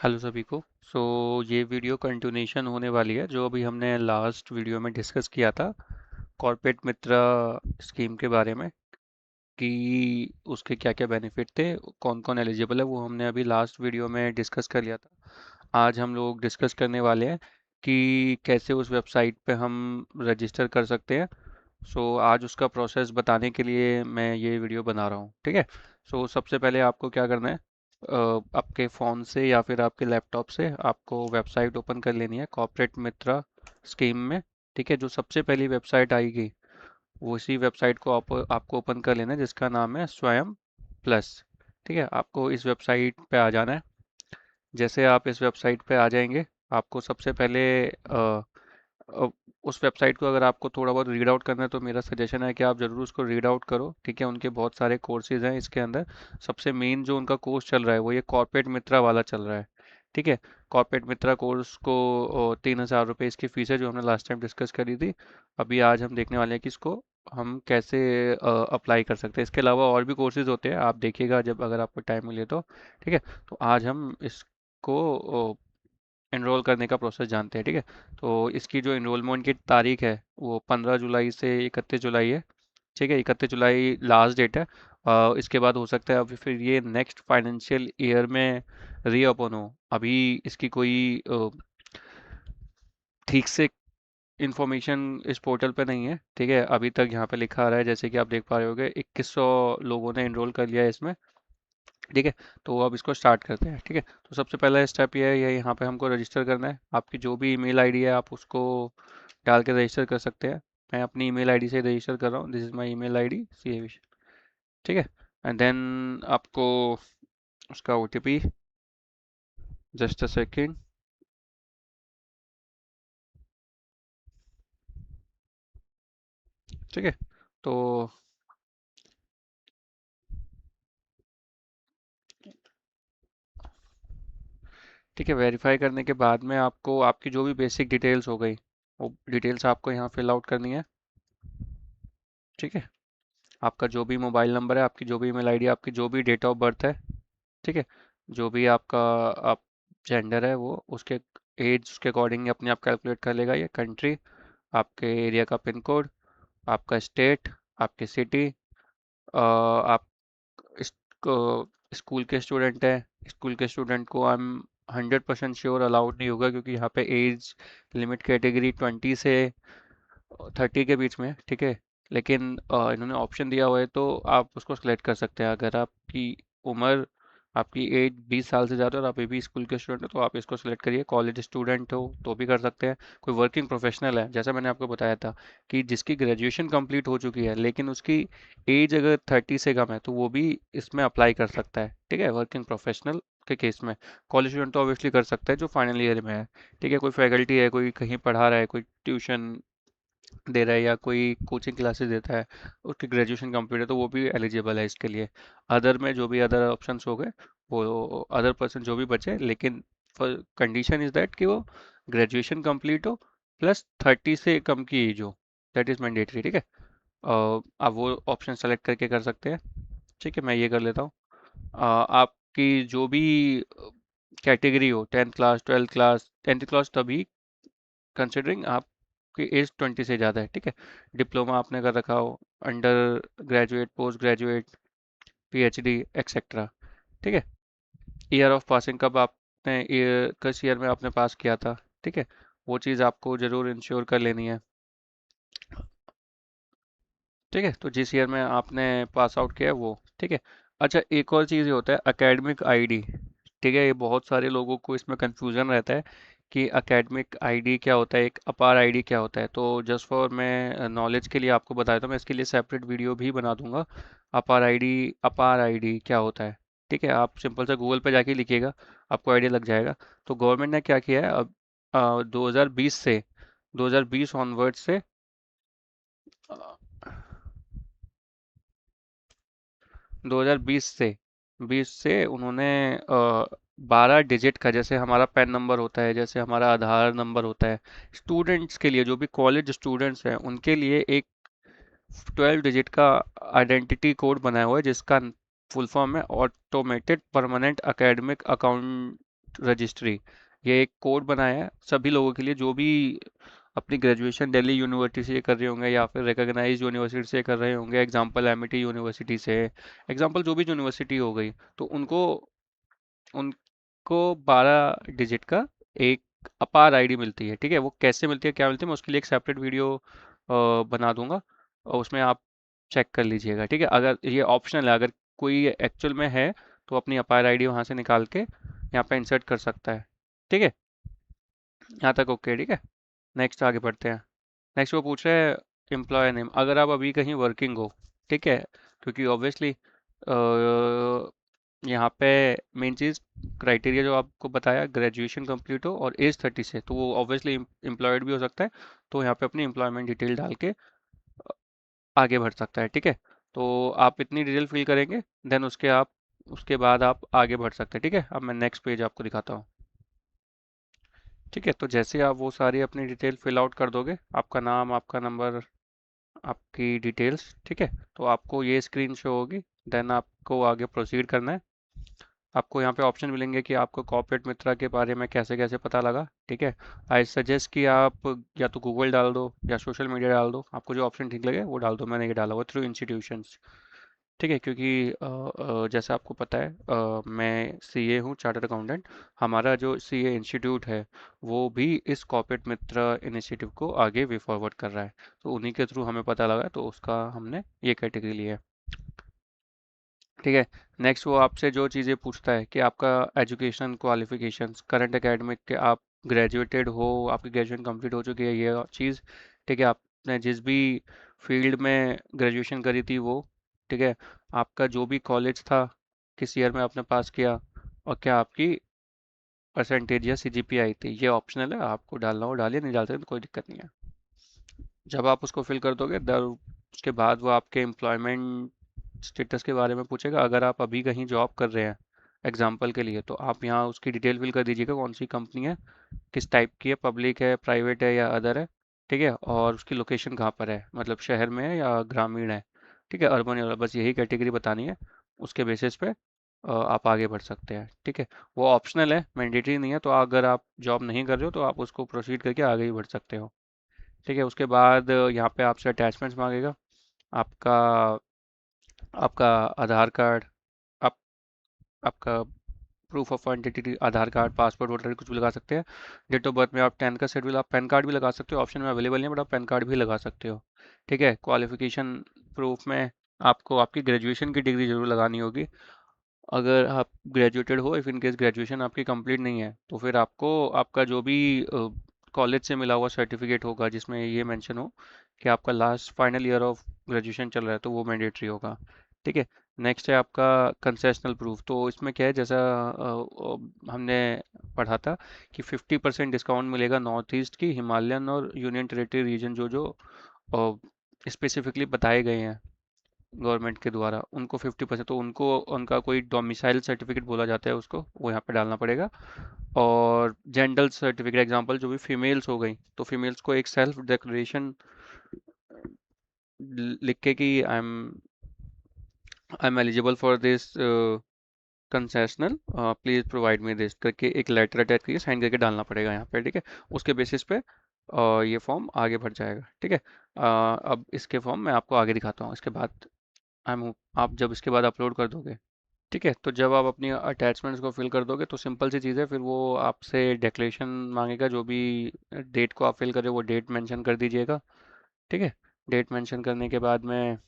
Hello सभी को। सो ये वीडियो कंटिन्यूशन होने वाली है जो अभी हमने लास्ट वीडियो में डिस्कस किया था कॉर्पोरेट मित्रा स्कीम के बारे में कि उसके क्या क्या बेनिफिट थे, कौन कौन एलिजिबल है, वो हमने अभी लास्ट वीडियो में डिस्कस कर लिया था। आज हम लोग डिस्कस करने वाले हैं कि कैसे उस वेबसाइट पे हम रजिस्टर कर सकते हैं। सो आज उसका प्रोसेस बताने के लिए मैं ये वीडियो बना रहा हूँ, ठीक है। सो सबसे पहले आपको क्या करना है, आपके फ़ोन से या फिर आपके लैपटॉप से आपको वेबसाइट ओपन कर लेनी है कॉर्पोरेट मित्रा स्कीम में। ठीक है, जो सबसे पहली वेबसाइट आएगी वो इसी वेबसाइट को आपको ओपन कर लेना है जिसका नाम है स्वयं प्लस। ठीक है, आपको इस वेबसाइट पे आ जाना है। जैसे आप इस वेबसाइट पे आ जाएंगे, आपको सबसे पहले अ, उस वेबसाइट को अगर आपको थोड़ा बहुत रीड आउट करना है तो मेरा सजेशन है कि आप ज़रूर उसको रीड आउट करो। ठीक है, उनके बहुत सारे कोर्सेज हैं इसके अंदर। सबसे मेन जो उनका कोर्स चल रहा है वो ये कॉर्पोरेट मित्रा वाला चल रहा है। ठीक है, कॉर्पोरेट मित्रा कोर्स को 3,000 रुपये इसकी फ़ीस है जो हमने लास्ट टाइम डिस्कस करी थी। अभी आज हम देखने वाले हैं कि इसको हम कैसे अप्लाई कर सकते हैं। इसके अलावा और भी कोर्सेज होते हैं, आप देखिएगा जब अगर आपको टाइम मिले तो। ठीक है, तो आज हम इसको एनरोल करने का प्रोसेस जानते हैं। ठीक है, तो इसकी जो इनरोलमेंट की तारीख है वो 15 जुलाई से 31 जुलाई है। ठीक है, 31 जुलाई लास्ट डेट है। इसके बाद हो सकता है अभी फिर ये नेक्स्ट फाइनेंशियल ईयर में रीओपन हो। अभी इसकी कोई ठीक से इंफॉर्मेशन इस पोर्टल पे नहीं है। ठीक है, अभी तक यहाँ पे लिखा आ रहा है जैसे कि आप देख पा रहे होगे 2100 लोगों ने एनरोल कर लिया है इसमें। ठीक है, तो अब इसको स्टार्ट करते हैं। ठीक है, तो सबसे पहला स्टेप ये है, ये यहाँ पे हमको रजिस्टर करना है। आपकी जो भी ईमेल आईडी है आप उसको डाल के रजिस्टर कर सकते हैं। मैं अपनी ईमेल आईडी से रजिस्टर कर रहा हूँ, this is my email ID C. ठीक है, एंड देन आपको उसका ओटीपी, जस्ट अ सेकेंड। ठीक है, तो ठीक है, वेरीफाई करने के बाद में आपको आपकी जो भी बेसिक डिटेल्स हो गई वो डिटेल्स आपको यहाँ फिल आउट करनी है। ठीक है, आपका जो भी मोबाइल नंबर है, आपकी जो भी ईमेल आईडी, आपकी जो भी डेट ऑफ बर्थ है। ठीक है, जो भी आपका आप जेंडर है वो उसके एज उसके अकॉर्डिंग अपने आप कैलकुलेट कर लेगा। ये कंट्री, आपके एरिया का पिन कोड, आपका स्टेट, आपकी सिटी, आप स्कूल के स्टूडेंट हैं। स्कूल के स्टूडेंट को आई एम 100% श्योर अलाउड नहीं होगा क्योंकि यहाँ पे एज लिमिट कैटेगरी 20 से 30 के बीच में है। ठीक है, लेकिन इन्होंने ऑप्शन दिया हुआ है तो आप उसको सेलेक्ट कर सकते हैं। अगर आपकी उम्र आपकी एज 20 साल से ज़्यादा और आप अभी स्कूल के स्टूडेंट हो तो आप इसको सेलेक्ट करिए। कॉलेज स्टूडेंट हो तो भी कर सकते हैं। कोई वर्किंग प्रोफेशनल है, जैसा मैंने आपको बताया था कि जिसकी ग्रेजुएशन कंप्लीट हो चुकी है लेकिन उसकी एज अगर 30 से कम है तो वो भी इसमें अप्लाई कर सकता है। ठीक है, वर्किंग प्रोफेशनल के केस में। कॉलेज स्टूडेंट तो ऑब्वियसली कर सकता है जो फाइनल ईयर में है। ठीक है, कोई फैकल्टी है, कोई कहीं पढ़ा रहा है, कोई ट्यूशन दे रहा है या कोई कोचिंग क्लासेस देता है, उसकी ग्रेजुएशन कंप्लीट है तो वो भी एलिजिबल है इसके लिए। अदर में जो भी अदर ऑप्शंस हो गए वो अदर पर्सन जो भी बचे, लेकिन कंडीशन इज दैट कि वो ग्रेजुएशन कंप्लीट हो प्लस 30 से कम की एज हो। That is mandatory. ठीक है, आप वो ऑप्शन सेलेक्ट करके कर सकते हैं। ठीक है, मैं ये कर लेता हूँ। आपकी जो भी कैटेगरी हो, 10th class, 12th class, 10th class तभी कंसिडरिंग आपकी एज 20 से ज़्यादा है। ठीक है, डिप्लोमा आपने कर रखा हो, under graduate, post graduate, PhD etcetera. ठीक है, ईयर ऑफ पासिंग कब आपने किस ईयर में आपने पास किया था। ठीक है, वो चीज़ आपको ज़रूर इंश्योर कर लेनी है। ठीक है, तो जिस ईयर में आपने पास आउट किया है वो। ठीक है, अच्छा एक और चीज़ ये होता है एकेडमिक आईडी। ठीक है, ये बहुत सारे लोगों को इसमें कंफ्यूजन रहता है कि एकेडमिक आईडी क्या होता है, एक अपार आईडी क्या होता है। तो जस्ट फॉर मैं नॉलेज के लिए आपको बताया था, मैं इसके लिए सेपरेट वीडियो भी बना दूंगा। अपार आईडी क्या होता है। ठीक है, आप सिंपल सा गूगल पे जाके लिखिएगा, आपको आइडिया लग जाएगा। तो गवर्नमेंट ने क्या किया है अब, 2020 से 2020 ऑनवर्ड से 2020 से उन्होंने 12 डिजिट का, जैसे हमारा पैन नंबर होता है, जैसे हमारा आधार नंबर होता है, स्टूडेंट्स के लिए जो भी कॉलेज स्टूडेंट्स हैं उनके लिए एक 12 डिजिट का आइडेंटिटी कोड बनाया हुआ है जिसका फुल फॉर्म है automated permanent academic account registry, ये एक कोड बनाया है सभी लोगों के लिए जो भी अपनी ग्रेजुएशन दिल्ली यूनिवर्सिटी से कर रहे होंगे या फिर रिकॉग्नाइज्ड यूनिवर्सिटी से कर रहे होंगे, एग्जांपल एमिटी यूनिवर्सिटी से, एग्जांपल जो भी यूनिवर्सिटी हो गई, तो उनको उनको 12 डिजिट का एक अपार आईडी मिलती है। ठीक है, वो कैसे मिलती है क्या मिलती है मैं उसके लिए एक सेपरेट वीडियो बना दूंगा, और उसमें आप चेक कर लीजिएगा। ठीक है, अगर ये ऑप्शनल है, अगर कोई एक्चुअल में है तो अपनी अपार आईडी वहां से निकाल के यहाँ पे इंसर्ट कर सकता है। ठीक है, यहाँ तक ओके। ठीक है, नेक्स्ट आगे बढ़ते हैं। नेक्स्ट वो पूछ रहे हैं एम्प्लॉयर नेम, अगर आप अभी कहीं वर्किंग हो। ठीक है, क्योंकि ऑब्वियसली यहाँ पे मेन चीज़ क्राइटेरिया जो आपको बताया, ग्रेजुएशन कंप्लीट हो और एज 30 से, तो वो ऑब्वियसली एम्प्लॉयड भी हो सकता है, तो यहाँ पे अपनी एम्प्लॉयमेंट डिटेल डाल के आगे बढ़ सकता है। ठीक है, तो आप इतनी डिटेल फिल करेंगे, देन उसके बाद आप आगे बढ़ सकते हैं। ठीक है, अब मैं नेक्स्ट पेज आपको दिखाता हूँ। ठीक है, तो जैसे आप वो सारी अपनी डिटेल फिल आउट कर दोगे, आपका नाम, आपका नंबर, आपकी डिटेल्स, ठीक है, तो आपको ये स्क्रीन शो होगी। देन आपको आगे प्रोसीड करना है। आपको यहाँ पे ऑप्शन मिलेंगे कि आपको कॉर्पोरेट मित्रा के बारे में कैसे कैसे पता लगा। ठीक है, आई सजेस्ट कि आप या तो गूगल डाल दो या सोशल मीडिया डाल दो, आपको जो ऑप्शन ठीक लगे वो डाल दो। मैंने ये डाला हुआ थ्रू इंस्टीट्यूशंस। ठीक है, क्योंकि जैसे आपको पता है मैं सीए हूँ, चार्टर्ड अकाउंटेंट। हमारा जो सीए इंस्टीट्यूट है वो भी इस कॉर्पोरेट मित्रा इनिशिएटिव को आगे वे फॉरवर्ड कर रहा है, तो उन्हीं के थ्रू हमें पता लगा, तो उसका हमने ये कैटेगरी ली है। ठीक है, नेक्स्ट वो आपसे जो चीज़ें पूछता है कि आपका एजुकेशन क्वालिफिकेशंस, करंट एकेडमिक के आप ग्रेजुएटेड हो, आपकी ग्रेजुएशन कंप्लीट हो चुकी है, ये चीज़। ठीक है, आपने जिस भी फील्ड में ग्रेजुएशन करी थी वो। ठीक है, आपका जो भी कॉलेज था, किस ईयर में आपने पास किया, और क्या आपकी परसेंटेज या सीजीपीए आई थी। ये ऑप्शनल है, आपको डालना हो डालिए, नहीं डालते तो कोई दिक्कत नहीं है। जब आप उसको फिल कर दोगे, उसके बाद वो आपके एम्प्लॉयमेंट स्टेटस के बारे में पूछेगा। अगर आप अभी कहीं जॉब कर रहे हैं एग्जाम्पल के लिए, तो आप यहाँ उसकी डिटेल फिल कर दीजिएगा, कौन सी कंपनी है, किस टाइप की है, पब्लिक है, प्राइवेट है या अदर है। ठीक है, और उसकी लोकेशन कहाँ पर है, मतलब शहर में है या ग्रामीण है। ठीक है, अर्बन या बस यही कैटेगरी बतानी है। उसके बेसिस पे आप आगे बढ़ सकते हैं। ठीक है, वो ऑप्शनल है, मैंडेटरी नहीं है, तो अगर आप जॉब नहीं कर रहे हो तो आप उसको प्रोसीड करके आगे ही बढ़ सकते हो। ठीक है, उसके बाद यहाँ पे आपसे अटैचमेंट्स मांगेगा। आपका आपका आधार कार्ड, आप आपका proof of identity, Aadhaar card, passport, voter कुछ भी लगा सकते हैं। डेट ऑफ बर्थ में आप 10 का शेड्यूल, आप पैन कार्ड भी लगा सकते हो, ऑप्शन में अवेलेबल नहीं है बट आप पैन कार्ड भी लगा सकते हो। ठीक है, क्वालिफिकेशन प्रूफ में आपको आपकी ग्रेजुएशन की डिग्री जरूर लगानी होगी। अगर आप ग्रेजुएटेड हो, इफ़ इन केस ग्रेजुएशन आपकी कंप्लीट नहीं है, तो फिर आपको आपका जो भी कॉलेज से मिला हुआ सर्टिफिकेट होगा जिसमें ये मेंशन हो कि आपका last final year of graduation चल रहा है, तो वो मैंडेटरी होगा। ठीक है, नेक्स्ट है आपका कंसेशनल प्रूफ। तो इसमें क्या है, जैसा हमने पढ़ा था कि 50% डिस्काउंट मिलेगा नॉर्थ ईस्ट की, हिमालयन और यूनियन टेरेटरी रीजन जो जो स्पेसिफिकली बताए गए हैं गवर्नमेंट के द्वारा, उनको 50%, तो उनको उनका कोई डोमिसाइल सर्टिफिकेट बोला जाता है उसको, वो यहाँ पे डालना पड़ेगा। और जेंडर सर्टिफिकेट, एग्जांपल जो भी फीमेल्स हो गई, तो फीमेल्स को एक सेल्फ डिक्लेरेशन लिख के कि I am eligible for this concessional, please provide me this करके एक लेटर अटैच करके साइन करके डालना पड़ेगा यहाँ पे। ठीक है, उसके बेसिस पे ये फॉर्म आगे बढ़ जाएगा। ठीक है, अब इसके फॉर्म मैं आपको आगे दिखाता हूँ इसके बाद। आप जब इसके बाद अपलोड कर दोगे, ठीक है, तो जब आप अपनी अटैचमेंट्स को फिल कर दोगे, तो सिंपल सी चीज़ है, फिर वो आपसे डिक्लेरेशन मांगेगा, जो भी डेट को आप फिल कर रहे हो वो डेट मेंशन कर दीजिएगा। ठीक है, डेट मेंशन करने के बाद में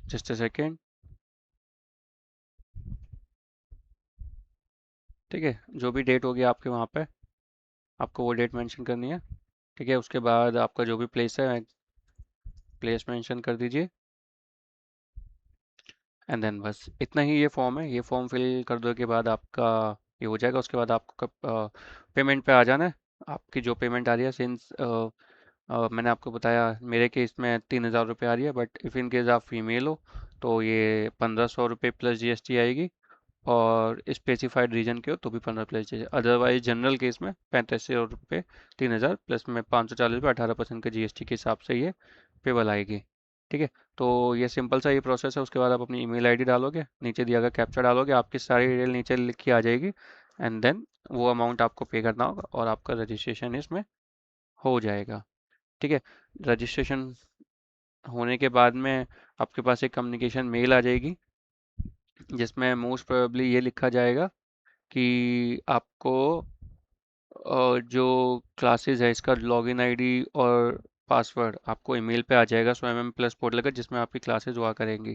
जस्ट अ सेकेंड। ठीक है, जो भी डेट होगी आपके वहाँ पे, आपको वो डेट मेंशन करनी है। ठीक है, उसके बाद आपका जो भी प्लेस है, प्लेस मेंशन कर दीजिए। एंड देन बस इतना ही ये फॉर्म है। ये फॉर्म फिल कर दो के बाद आपका ये हो जाएगा। उसके बाद आपको पेमेंट पे आ जाना है। आपकी जो पेमेंट आ रही है, सिंस मैंने आपको बताया मेरे केस में 3,000 रुपये आ रही है, बट इफ़ इन केस आप फीमेल हो तो ये 1,500 रुपये प्लस जीएसटी आएगी, और स्पेसिफाइड रीजन के हो तो भी 15 plus GST. Otherwise general case में 3500 रुपये, 3,000 प्लस में 540 रुपये, 18% के जीएसटी के हिसाब से ये पेबल आएगी। ठीक है। तो ये सिंपल सा ये प्रोसेस है। उसके बाद आप अपनी ईमेल आईडी डालोगे, नीचे दिया गया कैप्चा डालोगे, आपकी सारी डिटेल नीचे लिखी आ जाएगी, एंड देन वो अमाउंट आपको पे करना होगा और आपका रजिस्ट्रेशन इसमें हो जाएगा। ठीक है। रजिस्ट्रेशन होने के बाद में आपके पास एक कम्युनिकेशन मेल आ जाएगी, जिसमें मोस्ट प्रोबेबली ये लिखा जाएगा कि आपको जो क्लासेस है इसका लॉगिन आईडी और पासवर्ड आपको ईमेल पे आ जाएगा स्वयं प्लस पोर्टल का, जिसमें आपकी क्लासेस हुआ करेंगी।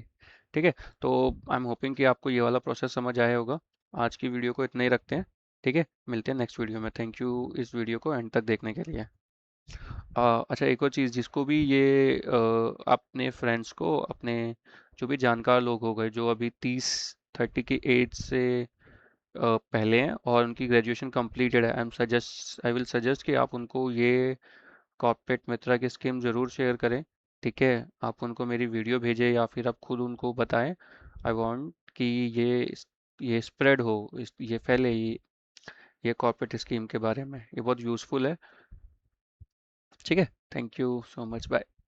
ठीक है। तो आई एम होपिंग कि आपको ये वाला प्रोसेस समझ आया होगा। आज की वीडियो को इतना ही रखते हैं। ठीक है, मिलते हैं नेक्स्ट वीडियो में। थैंक यू इस वीडियो को एंड तक देखने के लिए। अच्छा, एक और चीज़, जिसको भी ये अपने फ्रेंड्स को, अपने जो भी जानकार लोग हो गए जो अभी 30-30 की एज से पहले हैं और उनकी ग्रेजुएशन कंप्लीटेड है, आई विल सजेस्ट कि आप उनको ये कॉर्पोरेट मित्रा की स्कीम ज़रूर शेयर करें। ठीक है। आप उनको मेरी वीडियो भेजें या फिर आप खुद उनको बताएं। आई वांट कि ये स्प्रेड हो, ये फैले, ये कॉर्पोरेट स्कीम के बारे में, ये बहुत यूज़फुल है। ठीक है। Thank you so much. Bye.